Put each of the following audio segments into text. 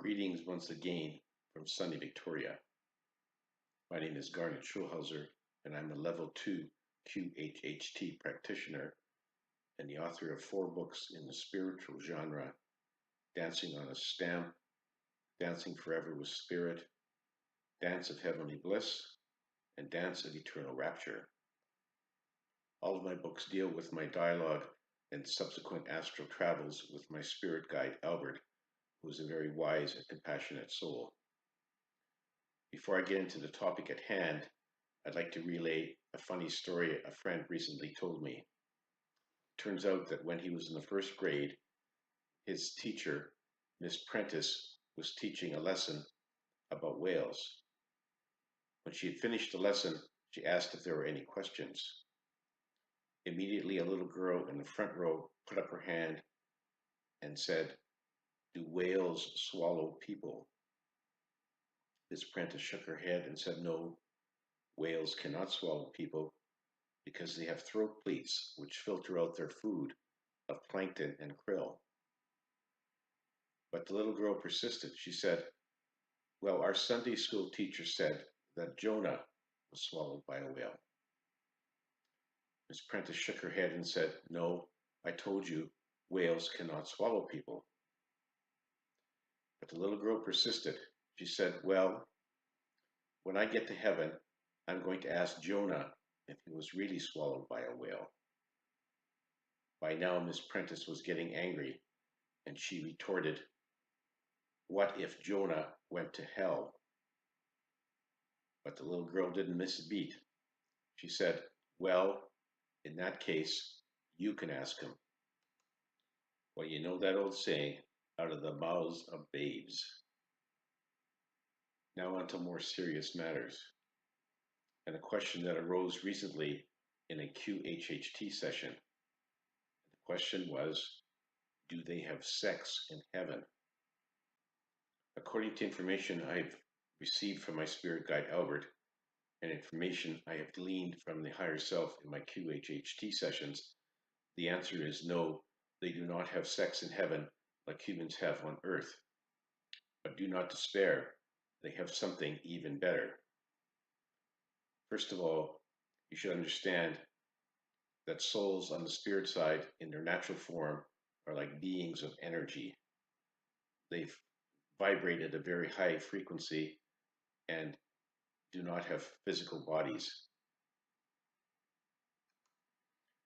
Greetings once again from sunny Victoria. My name is Garnet Schulhauser, and I'm a Level 2 QHHT practitioner and the author of 4 books in the spiritual genre: Dancing on a Stamp, Dancing Forever with Spirit, Dance of Heavenly Bliss, and Dance of Eternal Rapture. All of my books deal with my dialogue and subsequent astral travels with my spirit guide Albert, who is a very wise and compassionate soul. Before I get into the topic at hand, I'd like to relay a funny story a friend recently told me. Turns out that when he was in the first grade, his teacher, Miss Prentice, was teaching a lesson about whales. When she had finished the lesson, she asked if there were any questions. Immediately, a little girl in the front row put up her hand and said, "Do whales swallow people?" Miss Prentice shook her head and said, "No, whales cannot swallow people because they have throat pleats which filter out their food of plankton and krill." But the little girl persisted. She said, "Well, our Sunday school teacher said that Jonah was swallowed by a whale." Miss Prentice shook her head and said, "No, I told you, whales cannot swallow people." But the little girl persisted. She said, "Well, when I get to heaven, I'm going to ask Jonah if he was really swallowed by a whale." By now, Miss Prentice was getting angry, and she retorted, "What if Jonah went to hell?" But the little girl didn't miss a beat. She said, "Well, in that case, you can ask him." Well, you know that old saying, out of the mouths of babes. Now on to more serious matters, and a question that arose recently in a QHHT session. The question was, do they have sex in heaven? According to information I've received from my spirit guide Albert, and information I have gleaned from the higher self in my QHHT sessions, the answer is no, they do not have sex in heaven like humans have on earth. But do not despair, they have something even better. First of all, you should understand that souls on the spirit side in their natural form are like beings of energy. They've vibrated a very high frequency and do not have physical bodies.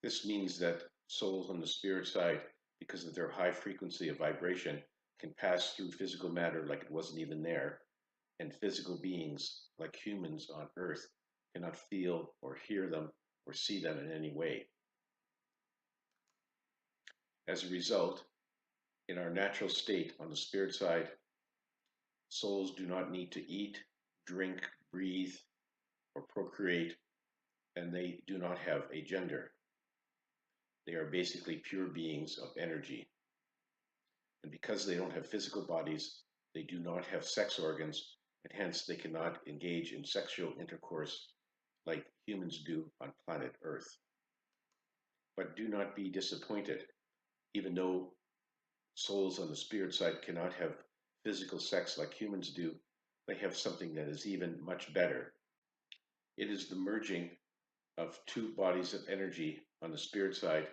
This means that souls on the spirit side, because of their high frequency of vibration, can pass through physical matter like it wasn't even there, and physical beings, like humans on earth, cannot feel or hear them or see them in any way. As a result, in our natural state on the spirit side, souls do not need to eat, drink, breathe, or procreate, and they do not have a gender. They are basically pure beings of energy. And because they don't have physical bodies, they do not have sex organs, and hence they cannot engage in sexual intercourse like humans do on planet Earth. But do not be disappointed. Even though souls on the spirit side cannot have physical sex like humans do, they have something that is even much better. It is the merging of two bodies of energy on the spirit side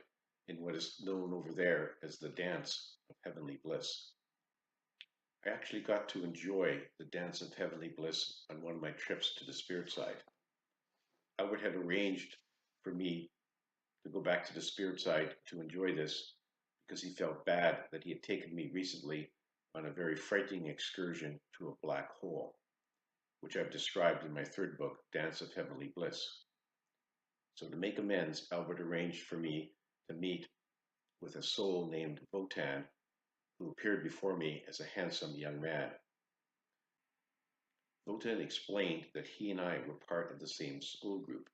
in what is known over there as the dance of heavenly bliss. I actually got to enjoy the dance of heavenly bliss on one of my trips to the spirit side. Albert had arranged for me to go back to the spirit side to enjoy this because he felt bad that he had taken me recently on a very frightening excursion to a black hole, which I've described in my 3rd book, Dance of Heavenly Bliss. So to make amends, Albert arranged for me to meet with a soul named Votan, who appeared before me as a handsome young man. Votan explained that he and I were part of the same school group,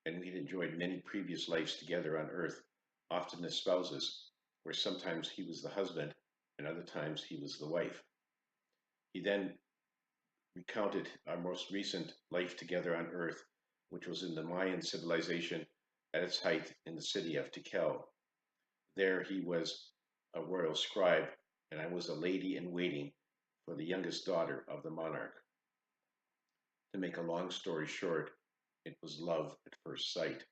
and we had enjoyed many previous lives together on Earth, often as spouses, where sometimes he was the husband and other times he was the wife. He then recounted our most recent life together on Earth, which was in the Mayan civilization at its height in the city of Tikal. There he was a royal scribe, and I was a lady in waiting for the youngest daughter of the monarch. To make a long story short, it was love at first sight,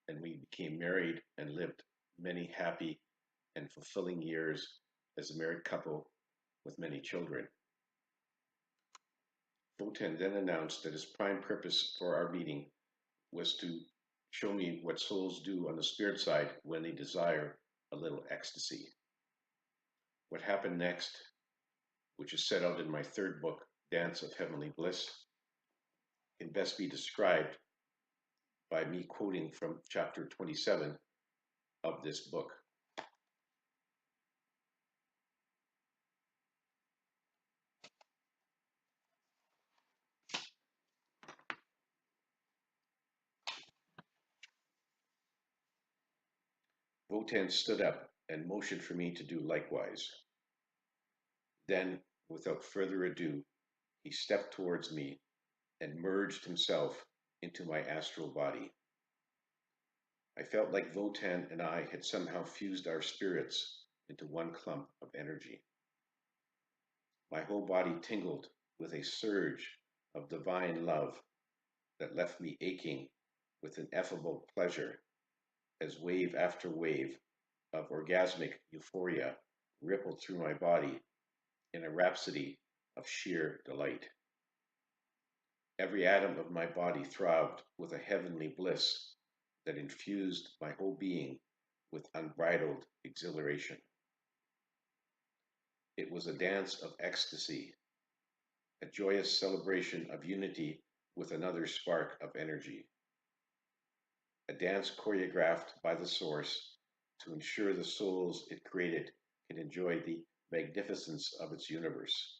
and we became married and lived many happy and fulfilling years as a married couple with many children. Votan then announced that his prime purpose for our meeting was to show me what souls do on the spirit side when they desire a little ecstasy. What happened next, which is set out in my third book, Dance of Heavenly Bliss, can best be described by me quoting from chapter 27 of this book. Votan stood up and motioned for me to do likewise. Then, without further ado, he stepped towards me and merged himself into my astral body. I felt like Votan and I had somehow fused our spirits into one clump of energy. My whole body tingled with a surge of divine love that left me aching with ineffable pleasure as wave after wave of orgasmic euphoria rippled through my body in a rhapsody of sheer delight. Every atom of my body throbbed with a heavenly bliss that infused my whole being with unbridled exhilaration. It was a dance of ecstasy, a joyous celebration of unity with another spark of energy, a dance choreographed by the Source to ensure the souls it created can enjoy the magnificence of its universe.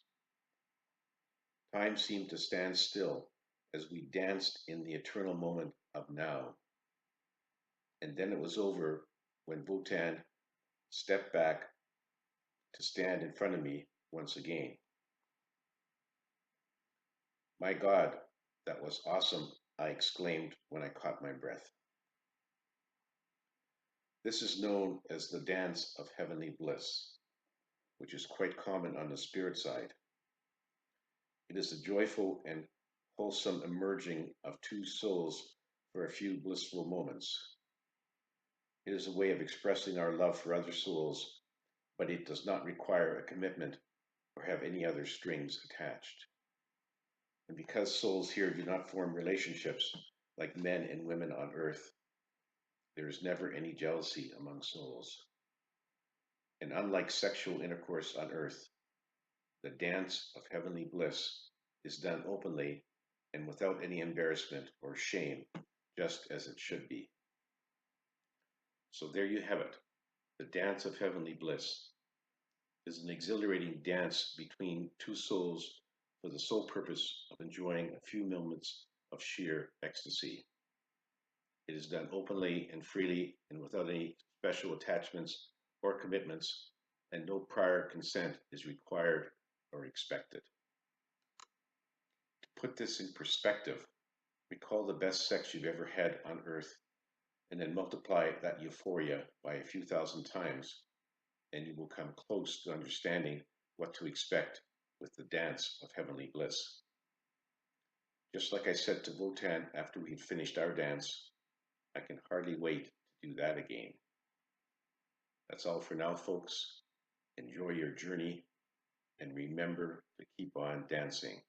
Time seemed to stand still as we danced in the eternal moment of now. And then it was over when Votan stepped back to stand in front of me once again. My God, that was awesome, I exclaimed when I caught my breath. This is known as the dance of heavenly bliss, which is quite common on the spirit side. It is a joyful and wholesome emerging of two souls for a few blissful moments. It is a way of expressing our love for other souls, but it does not require a commitment or have any other strings attached. And because souls here do not form relationships like men and women on earth, there is never any jealousy among souls. And unlike sexual intercourse on earth, the dance of heavenly bliss is done openly and without any embarrassment or shame, just as it should be. So there you have it. The dance of heavenly bliss is an exhilarating dance between two souls for the sole purpose of enjoying a few moments of sheer ecstasy. It is done openly and freely and without any special attachments or commitments, and no prior consent is required or expected. To put this in perspective, recall the best sex you've ever had on earth and then multiply that euphoria by a few thousand times, and you will come close to understanding what to expect with the dance of heavenly bliss. Just like I said to Votan after we had finished our dance, I can hardly wait to do that again. That's all for now, folks. Enjoy your journey, and remember to keep on dancing.